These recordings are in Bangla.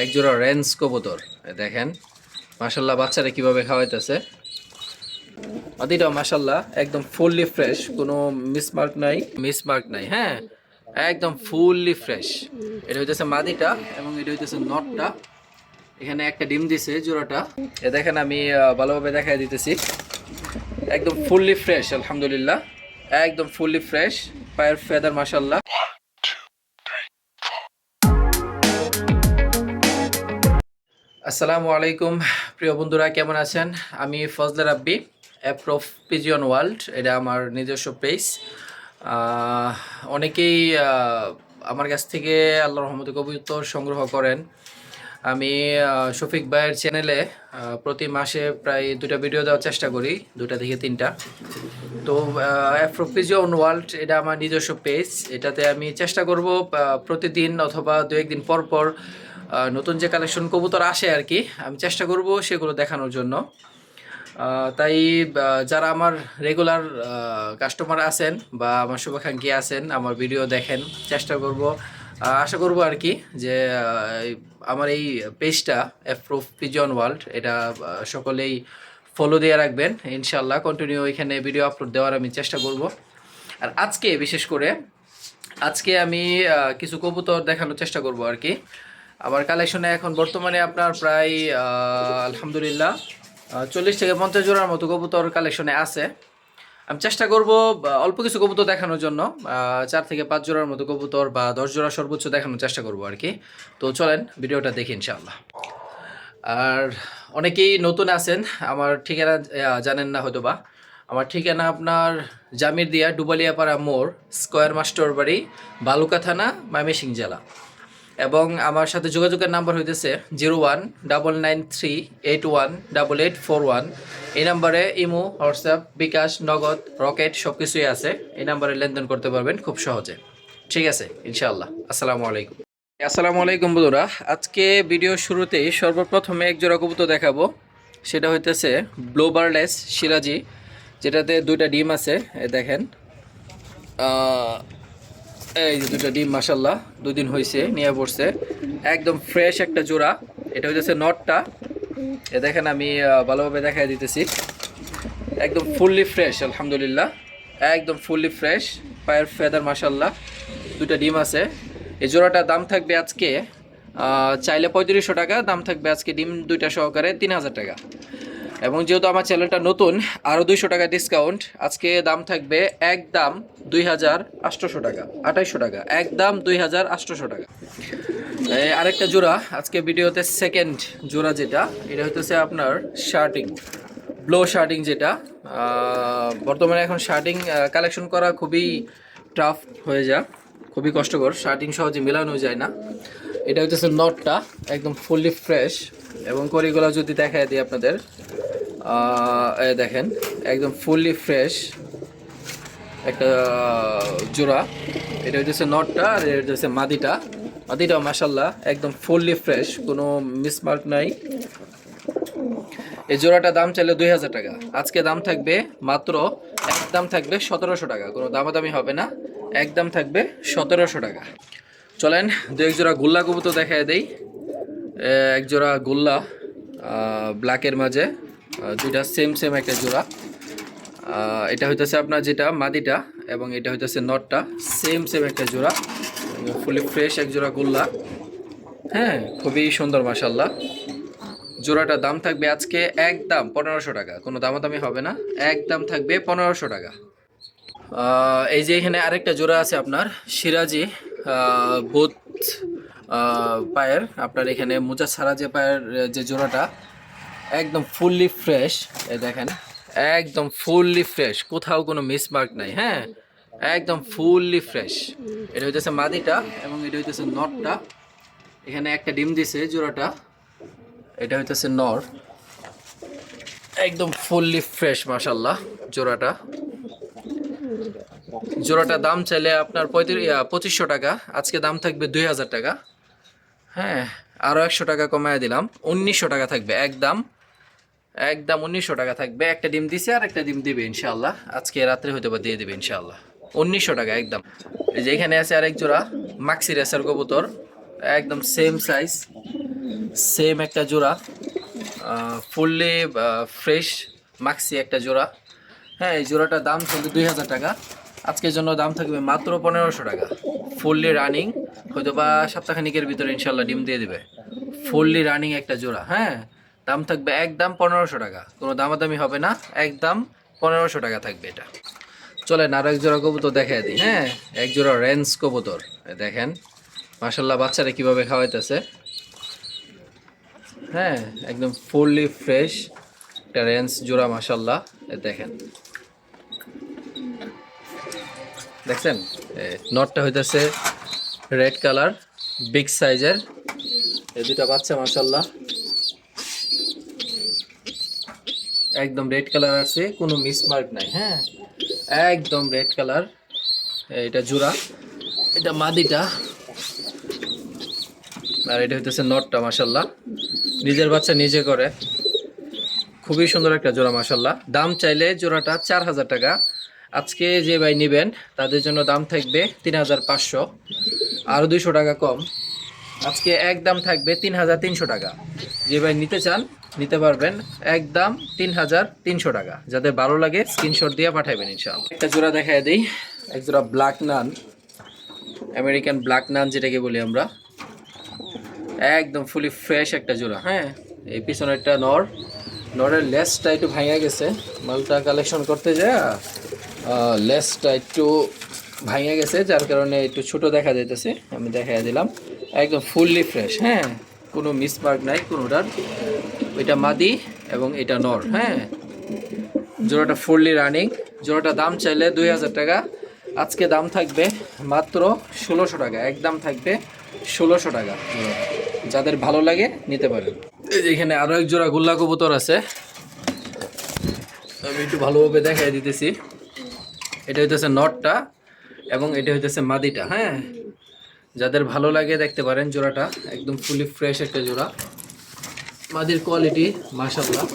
এক জোড়া রেন্স কবুতর। দেখেন মাশাল্লাহ বাচ্চারা কিভাবে খাওয়াইতেছে। মাদিটাও মাশাল্লাহ একদম ফুললি ফ্রেশ, কোনো মিসমার্ক নাই হ্যাঁ, একদম ফুললি ফ্রেশ। এটা হইতেছে মাদিটা এবং এটা হইতেছে নটটা। এখানে একটা ডিম দিছে জোড়াটা। দেখেন আমি ভালোভাবে দেখাই দিতেছি। একদম ফুললি ফ্রেশ আলহামদুলিল্লাহ, একদম ফুললি ফ্রেশ। পায়ের ফেদার মাশাল্লাহ। আসসালামু আলাইকুম প্রিয় বন্ধুরা, কেমন আছেন? আমি ফজলে রাব্বি, অ্যাপ্রফ পিজিয়ন ওয়ার্ল্ড, এটা আমার নিজস্ব পেজ। অনেকেই আমার কাছ থেকে আল্লাহর রহমতে কবুতর সংগ্রহ করেন। আমি শফিক ভাইয়ের চ্যানেলে প্রতি মাসে প্রায় 2টা ভিডিও দেওয়ার চেষ্টা করি, 2টা থেকে 3টা। তো অ্যাপ্রফ পিজিয়ন ওয়ার্ল্ড এটা আমার নিজস্ব পেজ। এটাতে আমি চেষ্টা করব প্রতিদিন অথবা 2-1 দিন পর পর নতুন যে কালেকশন কবুতর আসে আর কি, আমি চেষ্টা করব সেগুলো দেখানোর জন্য। তাই যারা আমার রেগুলার কাস্টমার আছেন বা আমার শুভাকাঙ্ক্ষী আছেন, আমার ভিডিও দেখেন, চেষ্টা করব আশা করব আর কি যে আমার এই পেজটা অ্যাপ্রুভ পিজন ওয়ার্ল্ড এটা সকলেই ফলো দিয়ে রাখবেন ইনশাল্লাহ। কন্টিনিউ এখানে ভিডিও আপলোড দেওয়ার আমি চেষ্টা করব। আর আজকে বিশেষ করে আমি কিছু কবুতর দেখানোর চেষ্টা করব আর কি। আমার কালেকশনে এখন বর্তমানে আপনার প্রায় আলহামদুলিল্লাহ 40 থেকে 50 জোড়ার মতো কবুতর কালেকশনে আছে। আমি চেষ্টা করব অল্প কিছু কবুতর দেখানোর জন্য, 4 থেকে 5 জোড়ার মতো কবুতর বা 10 জোড়া সর্বোচ্চ দেখানোর চেষ্টা করব আর কি। তো চলেন ভিডিওটা দেখি ইনশাআল্লাহ। আর অনেকেই নতুন আছেন, আমার ঠিকানা জানেন না হয়তো বা। আমার ঠিকানা আপনার জামির দিয়া ডুবালিয়াপাড়া মোড়, স্কোয়ার মাস্টার বাড়ি, বালুকা থানা, ময়মনসিংহ জেলা। এবং আমার সাথে যোগাযোগের নাম্বার হইতেছে 019938188841। এই নাম্বারে ইমো, হোয়াটসঅ্যাপ, বিকাশ, নগদ, রকেট সব কিছুই আছে। এই নাম্বারে লেনদেন করতে পারবেন খুব সহজে। ঠিক আছে ইনশাআল্লাহ। আসসালামু আলাইকুম। আসসালামু আলাইকুম বন্ধুরা, আজকে ভিডিও শুরুতেই সর্বপ্রথমে এক জোড়া কবুতর দেখাবো। সেটা হইতেছে ব্লোবারলেস সিরাজি, যেটাতে 2টা ডিম আছে। দেখেন এই যে 2টা ডিম মাশাল্লাহ 2 দিন হয়েছে নিয়ে পড়ছে, একদম ফ্রেশ একটা জোড়া। এটা হইতেছে নটটা। দেখেন আমি ভালোভাবে দেখাই দিতেছি। একদম ফুললি ফ্রেশ আলহামদুলিল্লাহ, একদম ফুললি ফ্রেশ। পায়ের ফেদার মাশাল্লাহ। 2টা ডিম আছে। এই জোড়াটার দাম থাকবে আজকে চাইলে 3500 টাকা, দাম থাকবে আজকে ডিম 2টা সহকারে 3000 টাকা। এবং যেহেতু আমার চ্যানেলটা নতুন, আরও 200 টাকা ডিসকাউন্ট। আজকে দাম থাকবে একদম 2800 টাকা, 2800 টাকা, একদম 2800 টাকা। আরেকটা জোড়া আজকে ভিডিওতে সেকেন্ড জোড়া, যেটা এটা হইতেছে আপনার শার্টিং, ব্লো শার্টিং, যেটা বর্তমানে এখন শার্টিং কালেকশন করা খুবই টাফ হয়ে যায়, খুবই কষ্টকর। শার্টিং সহজে মেলানো যায় না। এটা হইতেছে নটটা, একদম ফুললি ফ্রেশ। এবং করিগুলো যদি দেখায় দিই আপনাদের, দেখেন একদম ফুললি ফ্রেশ একটা জোড়া। এটা হইতেছে নটটা আর এটা হইতেছে মাদিটাও মাশাল্লাহ একদম ফুললি ফ্রেশ, কোনো মিসমার্ক নাই। এই জোড়াটা দাম চাইলে 2000 টাকা, আজকে দাম থাকবে মাত্র একদম থাকবে 1700 টাকা, কোনো দামাদামি হবে না, একদম থাকবে 1700 টাকা। চলেন 2-1 জোড়া গোল্লা কবুতর দেখায় দেই। এক জোড়া গোল্লা ব্ল্যাকের মাঝে, 2টা সেম একটা জোড়া। এটা হইতেছে আপনার যেটা মাদিটা এবং এটা হইতেছে নটটা, সেম একটা জোড়া, ফুলি ফ্রেশ এক জোড়া গোল্লা। হ্যাঁ, খুবই সুন্দর মাশাল্লাহ। জোড়াটার দাম থাকবে আজকে একদম 1500 টাকা, কোনো দামাদামি হবে না, একদম থাকবে 1500 টাকা। এই যে এখানে আরেকটা জোড়া আছে আপনার সিরাজি, বোথ পায়ের, আপনার এখানে মোজা ছাড়া যে পায়ের যে জোড়াটা, একদম ফুললি ফ্রেশ। এই দেখেন একদম ফুললি ফ্রেশ, কোথাও কোনো মিসমার্ক নাই। হ্যাঁ, একদম ফুললি ফ্রেশ। এটা হইতেছে মাদিটা এবং এটা হইতেছে নটটা। এখানে একটা ডিম দিছে জোড়াটা, এটা হইতেছে নর। একদম ফুললি ফ্রেশ মাশাল্লাহ জোড়াটা দাম চাইলে আপনার 2500 টাকা, আজকে দাম থাকবে 2000 টাকা। হ্যাঁ, আরও 100 টাকা কমায় দিলাম, 1900 টাকা থাকবে একদম, একদম 1900 টাকা থাকবে। একটা ডিম দিছে আর একটা ডিম দিবে ইনশাআল্লাহ, আজকে রাত্রে হয়তো বা দিয়ে দিবে ইনশাআল্লাহ। 1900 টাকা একদম। এই যে এখানে আছে আরেক জোড়া মাক্সি রেসার কবুতর, একদম সেম সাইজ, সেম একটা জোড়া, ফুললি ফ্রেশ মাক্সি একটা জোড়া। হ্যাঁ, এই জোড়াটার দাম চলবে 2000 টাকা। আজকের জন্য দাম থাকবে মাত্র 1500 টাকা। ফুললি রানিং, হয়তো বা সপ্তাহখানিকের ভিতরে ইনশাল্লাহ ডিম দিয়ে দিবে। ফুললি রানিং একটা জোড়া। হ্যাঁ, দাম থাকবে একদম 1500 টাকা, কোনো দামাদামি হবে না, একদম 1500 টাকা থাকবে এটা। চলেন আরো এক জোড়া কবুতর দেখাই দিই। হ্যাঁ, এক জোড়া রেঞ্জ কবুতর দেখেন মাশাল্লাহ, বাচ্চারা কিভাবে খাওয়াইতেছে। হ্যাঁ, একদম ফুললি ফ্রেশ একটা রেঞ্জ জোড়া মাশাল্লাহ। দেখেন, দেখছেন নটটা হইতেছে রেড কালার, বিগ সাইজের। এই দুটা বাচ্চা মাশাল্লাহ একদম রেড কালার আছে, কোনো মিসমার্ক নাই। হ্যাঁ, একদম রেড কালার। এটা জোড়া, এটা মাদিটা, আর এটা হইতেছে নটটা মাশাল্লাহ। নিজের বাচ্চা নিজে করে, খুবই সুন্দর একটা জোড়া মাশাল্লাহ। দাম চাইলে জোড়াটা 4000 টাকা। আজকে যে ভাই নেবেন তাদের জন্য দাম থাকবে 3500, আরও 200 টাকা কম। আজকে একদম থাকবে 3300 টাকা। যে ভাই নিতে চান নিতে পারবেন, একদম 3300 টাকা। যাদের ভালো লাগে স্ক্রিনশট দিয়ে পাঠাবেন ইনশাআল্লাহ। একটা জোড়া দেখায় দিই, এক জোড়া ব্ল্যাক নান, আমেরিকান ব্ল্যাক নান যেটাকে বলি আমরা। একদম ফুলি ফ্রেশ একটা জোড়া। হ্যাঁ, এই পিছনেরটা নরের লেসটা একটু ভাঙা গেছে, মালটা কালেকশন করতে যায় লেসটা একটু ভাঙা গেছে, যার কারণে একটু ছোট দেখা যাইতেছে। আমি দেখাই দিলাম, একদম ফুললি ফ্রেশ। হ্যাঁ, কোনো মিসমার্ক নাই কোনোটার। এটা মাদি এবং এটা নর। হ্যাঁ, জোড়াটা ফুললি রানিং। জোড়াটা দাম চাইলে 2000 টাকা। আজকে দাম থাকবে মাত্র 1600 টাকা, একদম থাকবে 1600 টাকা। যাদের ভালো লাগে নিতে পারেন। এখানে আরো এক জোড়া গোল্লা কবুতর আছে, আমি একটু ভালোভাবে দেখাই দিতেছি। এটা হইতেছে নটটা এবং এটা হইতেছে মাদিটা। হ্যাঁ, যাদের ভালো লাগে দেখতে পারেন জোড়াটা, একদম ফুলি ফ্রেশ একটা জোড়া। মাদির কোয়ালিটি মাশাআল্লাহ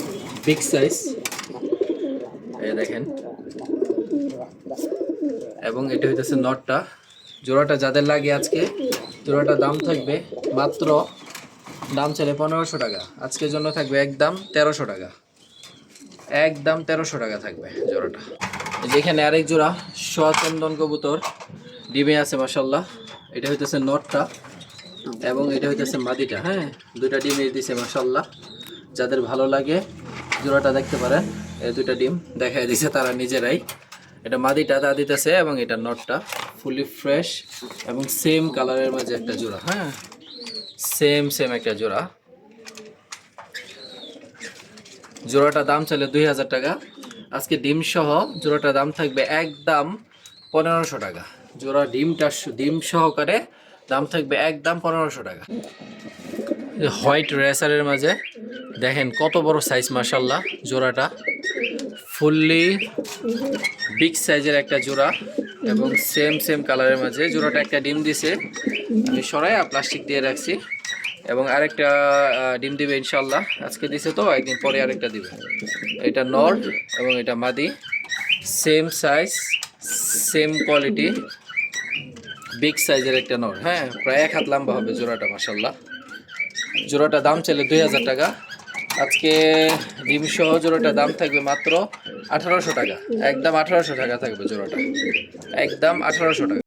বিগ সাইজ, এই দেখেন। এবং এটা হইতেছে নটটা। জোড়াটা যাদের লাগে আজকে, জোড়াটা দাম থাকবে মাত্র, দাম চাইলে 1500 টাকা। আজকের জন্য থাকবে একদম 1300 টাকা, একদম 1300 টাকা থাকবে জোড়াটা। যেখানে আরেক জোড়া সোয়াচন্দন কবুতর ডিমে আছে মাশাল্লাহ। এটা হইতেছে নটটা এবং এটা হইতেছে মাদিটা। হ্যাঁ, দুইটা ডিমে দিছে মাশাল্লাহ। যাদের ভালো লাগে জোড়াটা দেখতে পারেন, এই দুইটা ডিম দেখাই দিছে তারা নিজেরাই। এটা মাদিটা তা দিতেছে এবং এটা নটটা ফুলি ফ্রেশ এবং সেম কালারের মাঝে একটা জোড়া। হ্যাঁ, সেম একটা জোড়া। জোড়াটা দাম চাইলে 2000 টাকা। আজকে ডিম সহ জোড়াটা দাম থাকবে একদম 1500 টাকা। জোড়া ডিম সহকারে দাম থাকবে একদম 1500 টাকা। হোয়াইট রেসারের মাঝে দেখেন কত বড় সাইজ মাশাল্লাহ। জোড়াটা ফুললি বিগ সাইজের একটা জোড়া এবং সেম কালারের মাঝে। জোড়াটা একটা ডিম দিছে, আমি সরাই প্লাস্টিক দিয়ে রাখছি, এবং আরেকটা ডিম দিবে ইনশাল্লাহ। আজকে দিছে তো, একদিন পরে আরেকটা দিবে। এটা নর এবং এটা মাদি, same size same quality, big সাইজের একটা নর। হ্যাঁ, প্রায় 1 হাত লম্বা হবে জোড়াটা মাশাল্লাহ। জোড়াটা দাম চাইলে 2000 টাকা। আজকে ডিম সহ জোড়াটা দাম থাকবে মাত্র 1800 টাকা, একদম 1800 টাকা থাকবে জোড়াটা, একদম 1800 টাকা।